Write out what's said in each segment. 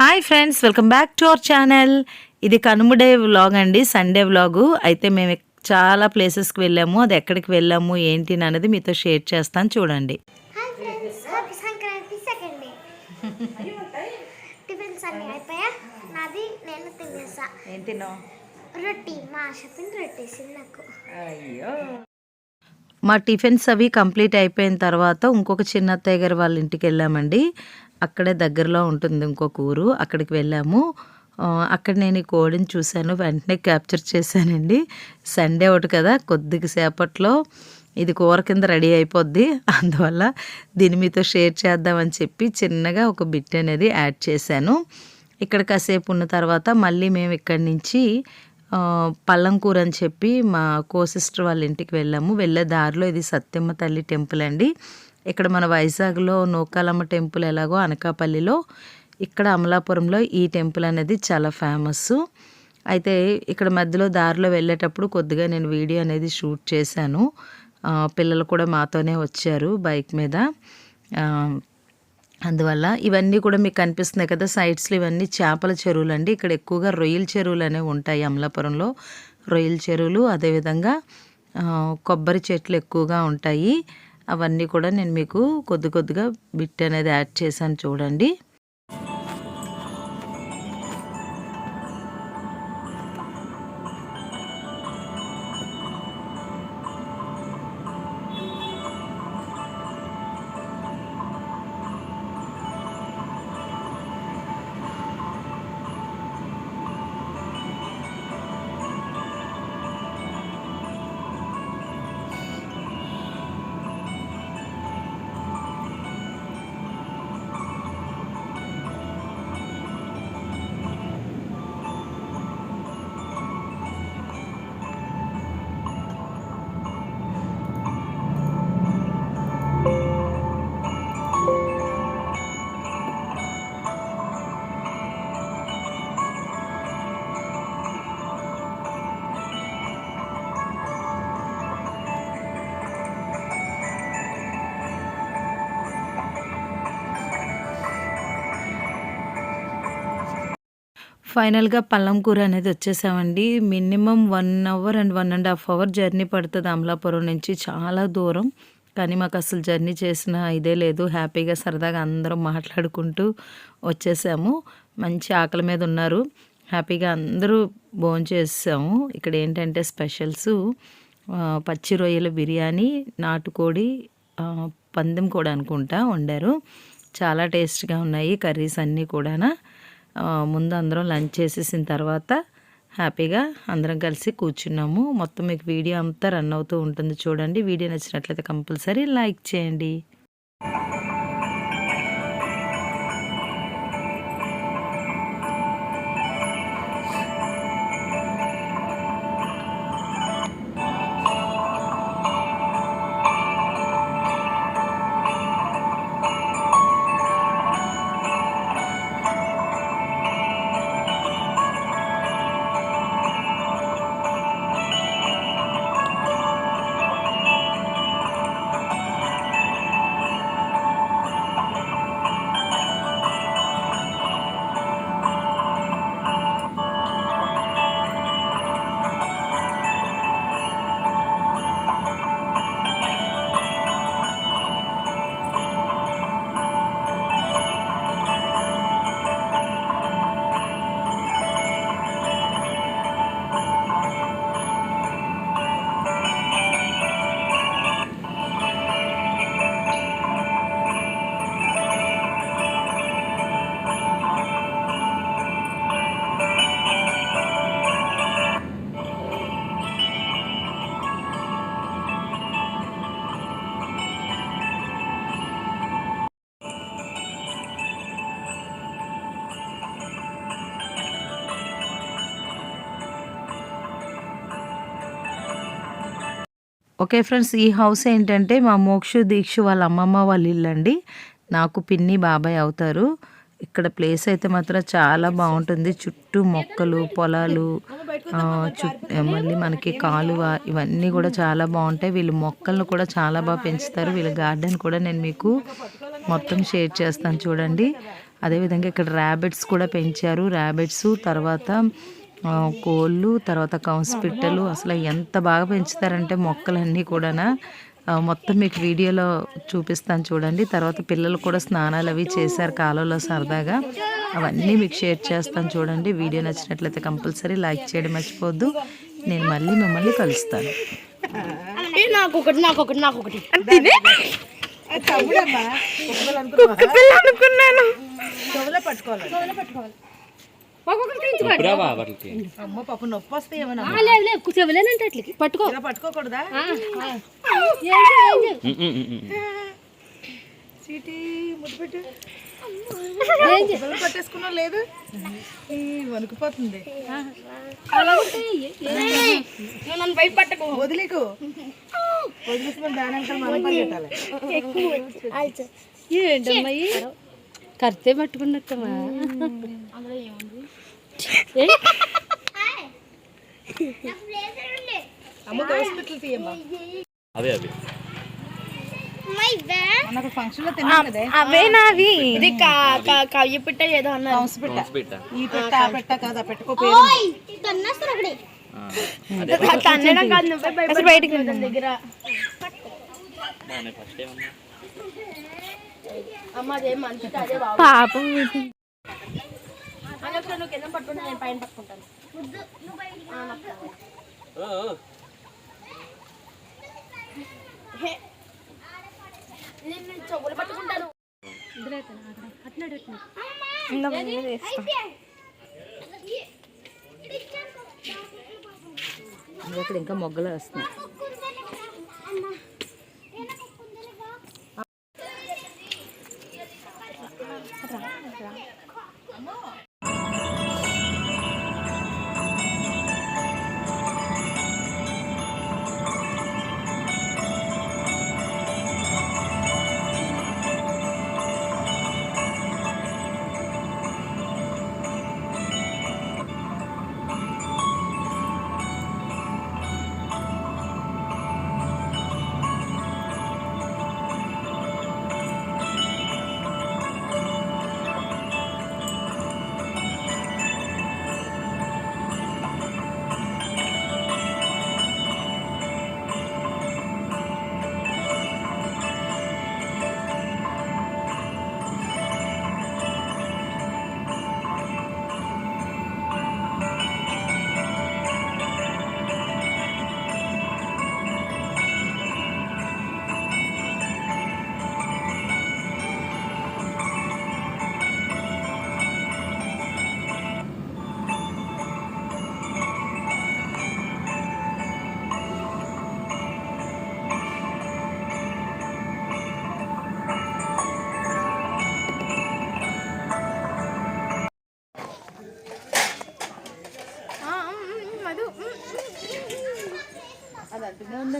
Hi friends, welcome back to our channel. ఇది కనుముడే vlog అండి, Sunday vlog. అయితే మేము చాలా ప్లేసెస్కి వెళ్ళాము. అది ఎక్కడికి వెళ్ళాము ఏంటి అనేది మీతో షేర్ చేస్తాను, చూడండి. సంక్రాంతి సెకండ్ డే టిఫిన్స్ అన్ని అయిపోయా. నాది నేను తినేసా. ఏం తిన్నావు? రొట్టి. మా షాపింగ్ రొట్టేసి నాకు. అయ్యో, మా టిఫిన్స్ అవి కంప్లీట్ అయిపోయిన తర్వాత ఇంకొక చిన్న అత్తయ్య గారు వాళ్ళ ఇంటికి వెళ్ళామండి. అక్కడే దగ్గరలో ఉంటుంది ఇంకొక ఊరు, అక్కడికి వెళ్ళాము. అక్కడ నేను ఈ కోడిని చూశాను, వెంటనే క్యాప్చర్ చేశానండి. సండే ఒకటి కదా, కొద్దిగా సేపట్లో ఇది కూర కింద రెడీ అయిపోద్ది. అందువల్ల దీన్ని మీతో షేర్ చేద్దామని చెప్పి చిన్నగా ఒక బిట్ అనేది యాడ్ చేశాను. ఇక్కడ కాసేపు ఉన్న తర్వాత మళ్ళీ మేము ఇక్కడి నుంచి పళ్ళం కూర అని చెప్పి మా సిస్టర్ వాళ్ళ ఇంటికి వెళ్ళాము. వెళ్ళే దారిలో ఇది సత్యమ్మ తల్లి టెంపుల్ అండి. ఇక్కడ మన వైజాగ్లో నూకాలమ్మ టెంపుల్ ఎలాగో అనకాపల్లిలో, ఇక్కడ అమలాపురంలో ఈ టెంపుల్ అనేది చాలా ఫేమస్. అయితే ఇక్కడ మధ్యలో దారిలో వెళ్ళేటప్పుడు కొద్దిగా నేను వీడియో అనేది షూట్ చేశాను. పిల్లలు కూడా మాతోనే వచ్చారు బైక్ మీద. అందువల్ల ఇవన్నీ కూడా మీకు కనిపిస్తున్నాయి కదా సైడ్స్లో, ఇవన్నీ చేపల చెరువులు అండి. ఇక్కడ ఎక్కువగా రొయ్యల చెరువులు అనేవి ఉంటాయి అమలాపురంలో. రొయ్యల చెరువులు, అదేవిధంగా కొబ్బరి చెట్లు ఎక్కువగా ఉంటాయి. అవన్నీ కూడా నేను మీకు కొద్దిగా బిట్ అనేది యాడ్ చేశాను, చూడండి. ఫైనల్గా పళ్ళం కూర అనేది వచ్చేసామండి. Minimum 1 hour and 1.5 hour journey పడుతుంది అమలాపురం నుంచి, చాలా దూరం. కానీ మాకు అసలు జర్నీ చేసిన ఇదే లేదు. హ్యాపీగా సరదాగా అందరం మాట్లాడుకుంటూ వచ్చేసాము. మంచి ఆకలి మీద ఉన్నారు. హ్యాపీగా అందరూ భోంచేసాము. ఇక్కడ ఏంటంటే స్పెషల్స్ పచ్చి రొయ్యల బిర్యానీ, నాటుకోడి, పందెం కూడా అనుకుంటా వండారు. చాలా టేస్ట్గా ఉన్నాయి కర్రీస్ అన్నీ కూడా. ముందు అందరం లంచ్ చేసేసిన తర్వాత హ్యాపీగా అందరం కలిసి కూర్చున్నాము. మొత్తం మీకు వీడియో అంతా రన్ అవుతూ ఉంటుంది, చూడండి. వీడియో నచ్చినట్లయితే కంపల్సరీ లైక్ చేయండి. ఓకే ఫ్రెండ్స్, ఈ హౌస్ ఏంటంటే మా మోక్షు దీక్షు వాళ్ళ అమ్మమ్మ వాళ్ళ ఇల్లు అండి. నాకు పిన్ని బాబాయ్ అవుతారు. ఇక్కడ ప్లేస్ అయితే మాత్రం చాలా బాగుంటుంది. చుట్టూ మొక్కలు, పొలాలు, మళ్ళీ మనకి కాలువ, ఇవన్నీ కూడా చాలా బాగుంటాయి. వీళ్ళు మొక్కలను కూడా చాలా బాగా పెంచుతారు. వీళ్ళ గార్డెన్ కూడా నేను మీకు మొత్తం షేర్ చేస్తాను, చూడండి. అదేవిధంగా ఇక్కడ ర్యాబిట్స్ కూడా పెంచారు. ర్యాబిట్స్, తర్వాత కోళ్ళు, తర్వాత కౌన్స్ పిట్టలు, అసలు ఎంత బాగా పెంచుతారంటే మొక్కలన్నీ కూడా మొత్తం మీకు వీడియోలో చూపిస్తాను చూడండి. తర్వాత పిల్లలు కూడా స్నానాలు అవి చేశారు కాలువలో సరదాగా, అవన్నీ మీకు షేర్ చేస్తాను చూడండి. వీడియో నచ్చినట్లయితే కంపల్సరీ లైక్ చేయడం మర్చిపోవద్దు. నేను మళ్ళీ మిమ్మల్ని కలుస్తాను. అనుకున్నాను. పాప నొప్పి వస్తే పట్టుకో పట్టుకోకూడదా? చీటీ ముద్దు పెట్టు. పట్టేసుకున్నా లేదు, వణుకుపోతుంది. నన్ను బయట పట్టకు, వదిలేకు, వదిలేసి దాని మనం పరిగెట్టాలి. ఏంటమ్మాయి కర్తే పట్టుకున్నట్టమ్మా. అమ్మ హాస్పిటల్ తీయమ్మా. అవే అవే ఫంక్షన్ లో తిన్నాను. అవే నావి. ఇది కవ్య పిట్ట ఏదో అన్నారు. ఈ పెట్ట ఆ పెట్ట కాదా, పెట్టుకో పేరు. తన్నడం కాదు, నువ్వే బయటికి దగ్గర. అమ్మ అదే మంచి అదే పాపం. నువ్వు కింద పట్టుకుంటా, నేను పైన పట్టుకుంటాను. నేను చెవులు పట్టుకుంటాను. ఇక్కడ ఇంకా మొగ్గలు వస్తున్నాయి.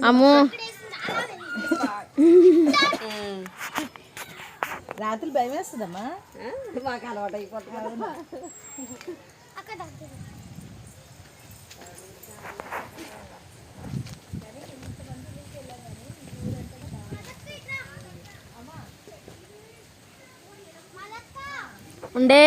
అమ్మో రాత్రి భయం వేస్తుందమ్మా. మాకు అలవాటు అయిపోతుంది. ఉండే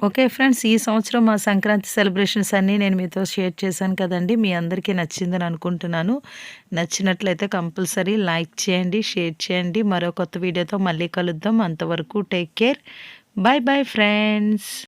ఓకే ఫ్రెండ్స్, ఈ సంవత్సరం మా సంక్రాంతి సెలబ్రేషన్స్ అన్నీ నేను మీతో షేర్ చేశాను కదండీ. మీ అందరికీ నచ్చిందని అనుకుంటున్నాను. నచ్చినట్లయితే కంపల్సరీ లైక్ చేయండి, షేర్ చేయండి. మరో కొత్త వీడియోతో మళ్ళీ కలుద్దాం. అంతవరకు take care. Bye bye friends.